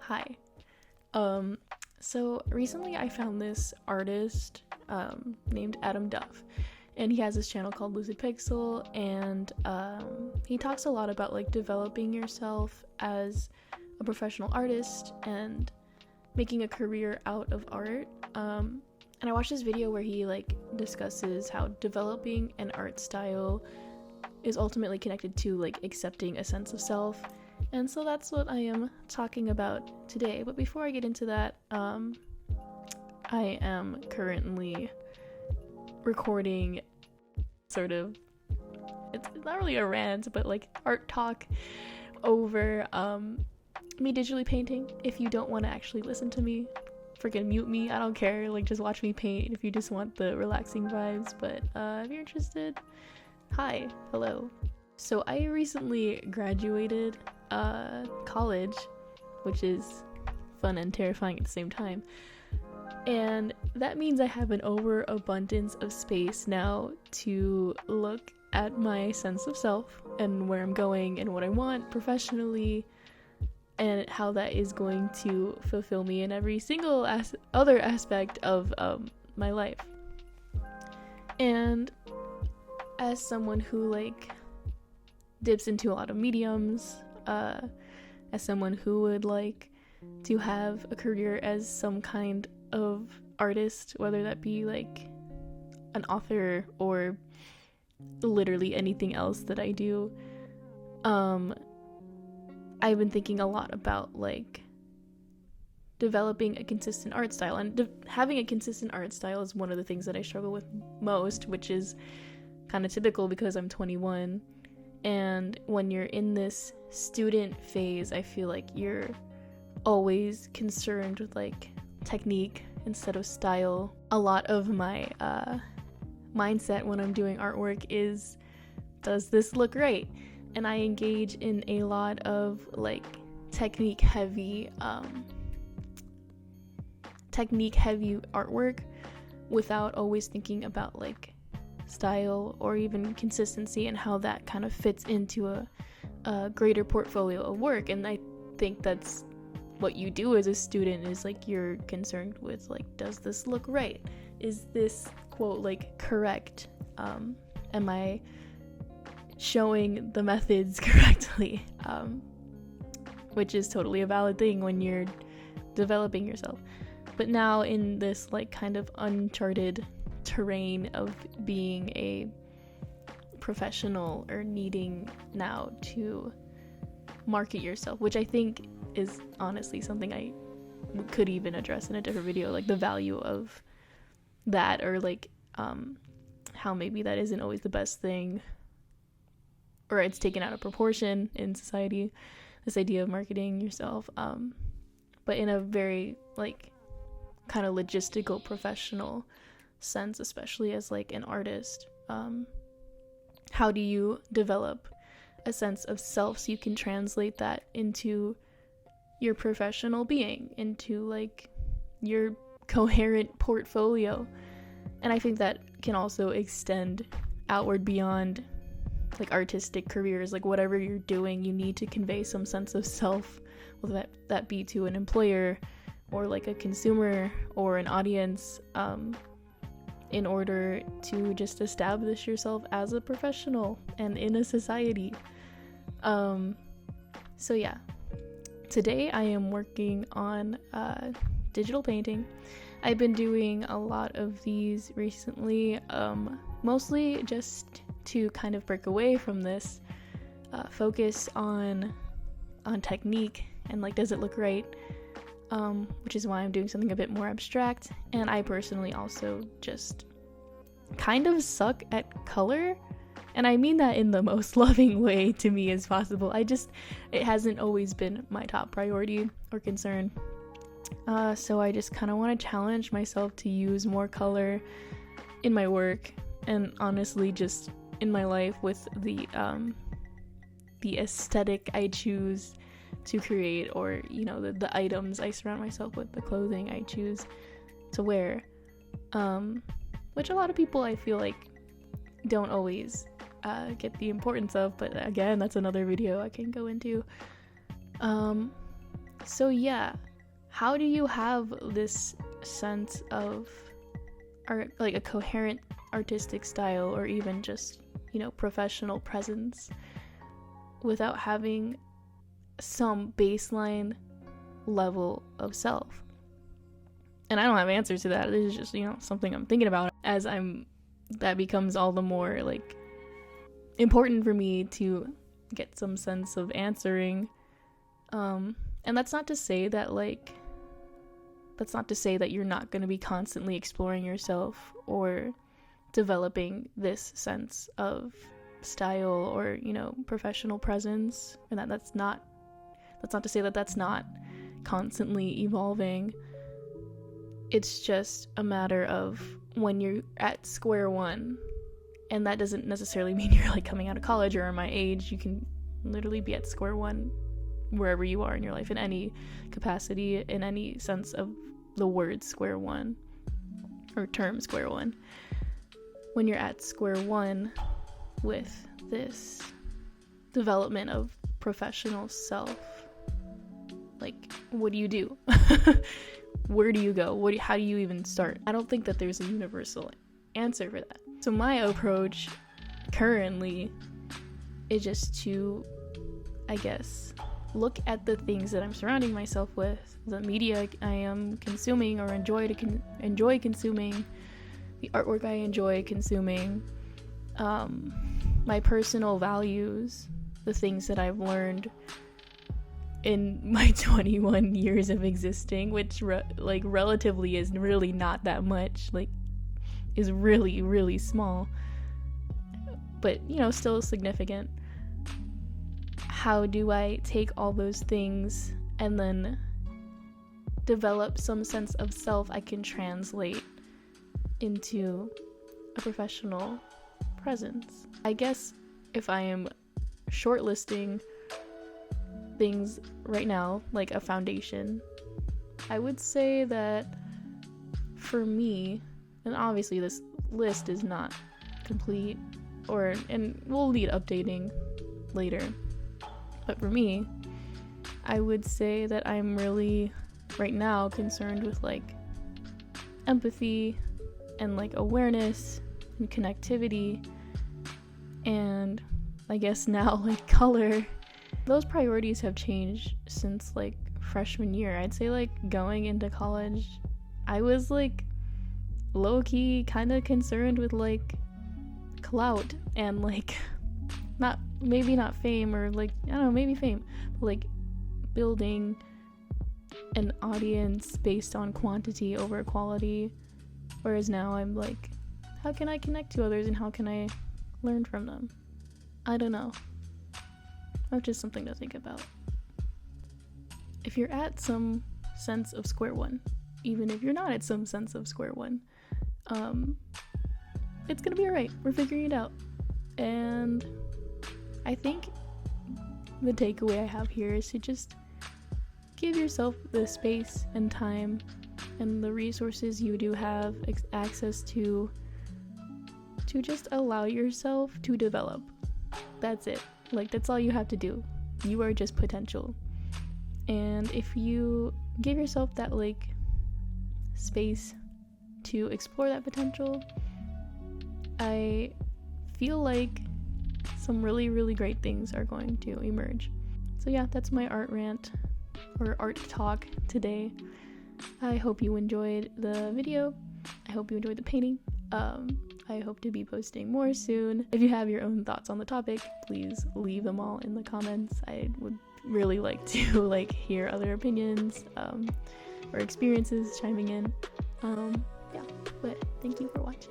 Hi. So recently I found this artist named Duff, and he has this channel called LUCIDPIXUL, and he talks a lot about like developing yourself as a professional artist and making a career out of art. And I watched this video where he like discusses how developing an art style is ultimately connected to like accepting a sense of self. And so that's what I am talking about today. But before I get into that, I am currently recording sort of, it's not really a rant, but like art talk over me digitally painting. If you don't want to actually listen to me, freaking mute me. I don't care. Like, just watch me paint if you just want the relaxing vibes. But if you're interested, hi, hello. So I recently graduated college, which is fun and terrifying at the same time. And that means I have an overabundance of space now to look at my sense of self and where I'm going and what I want professionally, and how that is going to fulfill me in every single other aspect of my life. And as someone who like dips into a lot of mediums, as someone who would like to have a career as some kind of artist, whether that be like an author or literally anything else that I do, I've been thinking a lot about like developing a consistent art style, and having a consistent art style is one of the things that I struggle with most, which is kind of typical because I'm 21. And when you're in this student phase, I feel like you're always concerned with like technique instead of style. A lot of my mindset when I'm doing artwork is, does this look right? And I engage in a lot of like technique heavy artwork without always thinking about like style or even consistency and how that kind of fits into a greater portfolio of work. And I think that's what you do as a student, is like you're concerned with like, does this look right? Is this quote like correct? Am I showing the methods correctly? Which is totally a valid thing when you're developing yourself. But now in this like kind of uncharted terrain of being a professional, or needing now to market yourself, which I think is honestly something I could even address in a different video, like the value of that, or like how maybe that isn't always the best thing, or it's taken out of proportion in society, this idea of marketing yourself, but in a very like kind of logistical professional sense, especially as like an artist. How do you develop a sense of self so you can translate that into your professional being, into like your coherent portfolio? And I think that can also extend outward beyond like artistic careers. Like whatever you're doing, you need to convey some sense of self, whether that be to an employer or like a consumer or an audience, in order to just establish yourself as a professional and in a society. So yeah, today I am working on digital painting. I've been doing a lot of these recently, mostly just to kind of break away from this focus on technique and like, does it look right? Which is why I'm doing something a bit more abstract. And I personally also just kind of suck at color, and I mean that in the most loving way to me as possible. It hasn't always been my top priority or concern. So I just kind of want to challenge myself to use more color in my work, and honestly just in my life, with the aesthetic I choose to create, or you know, the items I surround myself with, the clothing I choose to wear, which a lot of people I feel like don't always get the importance of, but again, that's another video I can go into. So yeah, how do you have this sense of art, like a coherent artistic style, or even just, you know, professional presence, without having some baseline level of self? And I don't have answers to that. This is just, you know, something I'm thinking about as that becomes all the more like important for me to get some sense of answering. And that's not to say that you're not going to be constantly exploring yourself or developing this sense of style or, you know, professional presence, and that's not to say that that's not constantly evolving. It's just a matter of when you're at square one, and that doesn't necessarily mean you're like coming out of college or my age. You can literally be at square one wherever you are in your life, in any capacity, in any sense of the word square one or term square one. When you're at square one with this development of professional self, like, what do you do? Where do you go? How do you even start? I don't think that there's a universal answer for that. So my approach currently is just to, I guess, look at the things that I'm surrounding myself with, the media I am consuming or enjoy consuming, the artwork I enjoy consuming, my personal values, the things that I've learned in my 21 years of existing, which relatively is really not that much, like is really, really small, but, you know, still significant. How do I take all those things and then develop some sense of self I can translate into a professional presence? I guess if I am shortlisting things right now, like a foundation, I would say that for me, and obviously this list is not complete, and we'll need updating later, but for me, I would say that I'm really right now concerned with like empathy and like awareness and connectivity, and I guess now like color. Those priorities have changed since like freshman year. I'd say like going into college, I was like low-key kind of concerned with like clout and like maybe not fame, or like, I don't know, maybe fame, but like building an audience based on quantity over quality. Whereas now I'm like, how can I connect to others and how can I learn from them? I don't know. That's just something to think about. If you're at some sense of square one, even if you're not at some sense of square one, it's gonna be alright. We're figuring it out. And I think the takeaway I have here is to just give yourself the space and time and the resources you do have access to just allow yourself to develop. That's it. Like, that's all you have to do. You are just potential. And if you give yourself that like space to explore that potential, I feel like some really, really great things are going to emerge. So yeah, that's my art rant or art talk today. I hope you enjoyed the video. I hope you enjoyed the painting. I hope to be posting more soon. If you have your own thoughts on the topic, please leave them all in the comments. I would really like to like hear other opinions or experiences chiming in. Yeah, but thank you for watching.